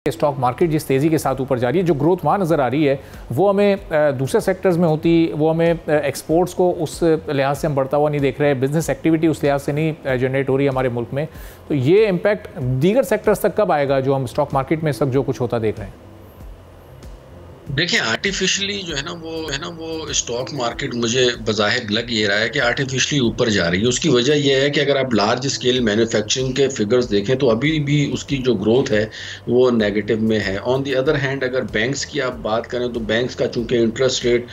Stock market जिस तेज़ी के साथ ऊपर जा रही है, जो ग्रोथ वहाँ नज़र आ रही है वो हमें दूसरे सेक्टर्स में होती, वो हमें एक्सपोर्ट्स को उस लिहाज से हम बढ़ता हुआ नहीं देख रहे, बिजनेस एक्टिविटी उस लिहाज से नहीं जनरेट हो रही है हमारे मुल्क में। तो ये इम्पैक्ट दीगर सेक्टर्स तक कब आएगा जो हम स्टॉक मार्केट में इस वक्त जो कुछ होता देख रहे हैं? देखिए, आर्टिफिशियली जो है ना वो स्टॉक मार्केट मुझे बज़ाहिर लग ये रहा है कि आर्टिफिशियली ऊपर जा रही है। उसकी वजह यह है कि अगर आप लार्ज स्केल मैन्युफैक्चरिंग के फिगर्स देखें तो अभी भी उसकी जो ग्रोथ है वो नेगेटिव में है। ऑन दी अदर हैंड अगर बैंक्स की आप बात करें तो बैंक्स का चूंकि इंटरेस्ट रेट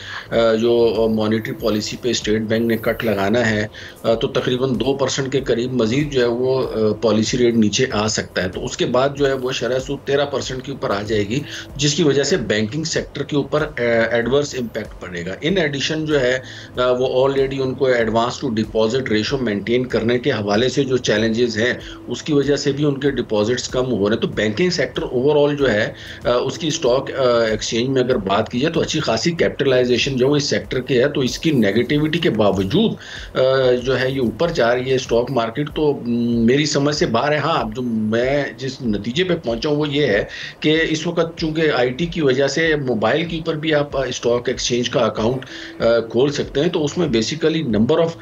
जो मॉनेटरी पॉलिसी पे स्टेट बैंक ने कट लगाना है तो तकरीबन 2% के करीब मजीद जो है वो पॉलिसी रेट नीचे आ सकता है। तो उसके बाद जो है वो शरह सूद 13% के ऊपर आ जाएगी, जिसकी वजह से बैंकिंग सेक्टर के ऊपर एडवर्स इम्पैक्ट पड़ेगा। इन एडिशन जो है वो ऑलरेडी उनको advance to deposit ratio maintain करने के हवाले से जो चैलेंजेस हैं उसकी वजह से भी उनके डिपॉजिट्स कम हो रहे हैं। तो बैंकिंग सेक्टर ओवरऑल जो है उसकी स्टॉक एक्सचेंज में अगर बात की जाए तो अच्छी खासी कैपिटलाइजेशन जो इस सेक्टर के है, तो इसकी नेगेटिविटी के बावजूद जो है ये ऊपर जा रही है स्टॉक मार्केट। तो मेरी समझ से बाहर है। हाँ, जो मैं जिस नतीजे पे पहुंचा हूँ वो ये है कि इस वक्त चूंकि आईटी की वजह से मोबाइल के ऊपर भी आप स्टॉक एक्सचेंज का अकाउंट खोल सकते हैं, तो उसमें बेसिकली नंबर ऑफ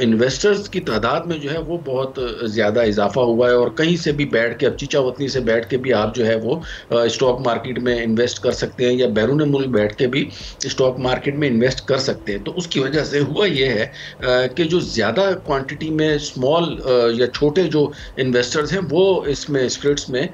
इन्वेस्टर्स की तादाद में जो है वो बहुत ज़्यादा इजाफा हुआ है। और कहीं से भी बैठ के, अब चीचा वतनी से बैठ के भी आप जो है वो स्टॉक मार्केट में इन्वेस्ट कर सकते हैं या बैरून मुल्क बैठ के भी स्टॉक मार्केट में इन्वेस्ट कर सकते हैं। तो उसकी वजह से हुआ ये है कि जो ज़्यादा क्वांटिटी में स्मॉल या छोटे जो इन्वेस्टर्स हैं वो इसमें स्क्रिप्ट्स में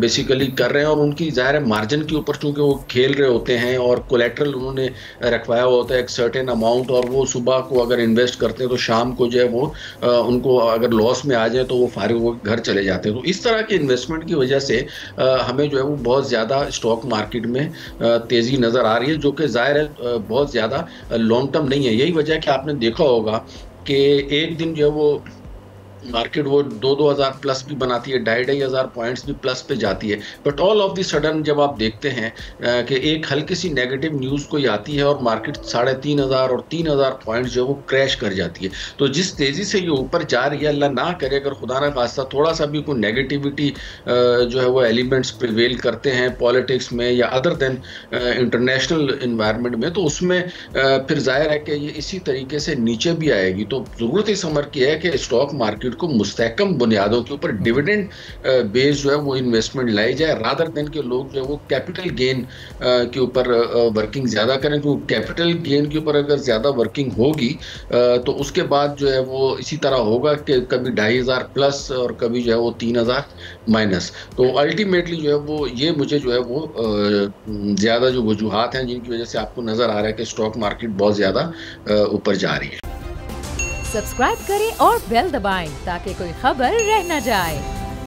बेसिकली कर रहे हैं, और उनकी ज़ाहिर मार्जिन के ऊपर चूँकि वो खेल रहे होते हैं और कोलेट्रल उन्होंने रखवाया होता है एक सर्टेन अमाउंट, और वो सुबह को अगर इन्वेस्ट करते हैं तो शाम को जो है वो उनको अगर लॉस में आ जाए तो वो फारिग होकर घर चले जाते हैं। तो इस तरह के इन्वेस्टमेंट की वजह से हमें जो है वो बहुत ज़्यादा स्टॉक मार्केट में तेज़ी नज़र आ रही है, जो कि ज़ाहिर है बहुत ज़्यादा लॉन्ग टर्म नहीं है। यही वजह है कि आपने देखा होगा कि एक दिन जो है वो मार्केट वो 2,000 प्लस भी बनाती है, 2,500 पॉइंट्स भी प्लस पे जाती है, but all of the sudden जब आप देखते हैं कि एक हल्की सी नेगेटिव न्यूज़ कोई आती है और मार्केट 3,500 और 3,000 पॉइंट्स जो है वो क्रैश कर जाती है। तो जिस तेज़ी से ये ऊपर जा रही है, अल्लाह ना करे अगर खुदा ना खास्ता थोड़ा सा भी कोई नेगेटिविटी जो है वो एलिमेंट्स प्रिवेल करते हैं पॉलिटिक्स में या अदर देन इंटरनेशनल इन्वायरमेंट में, तो उसमें फिर जाहिर है कि ये इसी तरीके से नीचे भी आएगी। तो ज़रूरत इस अमर की है कि स्टॉक मार्केट को मुस्तहकम बुनियादों के ऊपर डिविडेंड बेस जो है वो इन्वेस्टमेंट लाई जाए, रादर देन के लोग जो है वो कैपिटल गेन के ऊपर वर्किंग ज़्यादा करें। क्योंकि कैपिटल गेन के ऊपर अगर ज़्यादा वर्किंग होगी तो उसके बाद जो है वो इसी तरह होगा कि कभी 2,500 प्लस और कभी जो है वो 3,000 माइनस। तो अल्टीमेटली जो है वो ये मुझे जो है वो ज़्यादा जो वजूहात हैं जिनकी वजह से आपको नज़र आ रहा है कि स्टॉक मार्केट बहुत ज़्यादा ऊपर जा रही है। सब्सक्राइब करें और बेल दबाएं ताकि कोई खबर रह न जाए।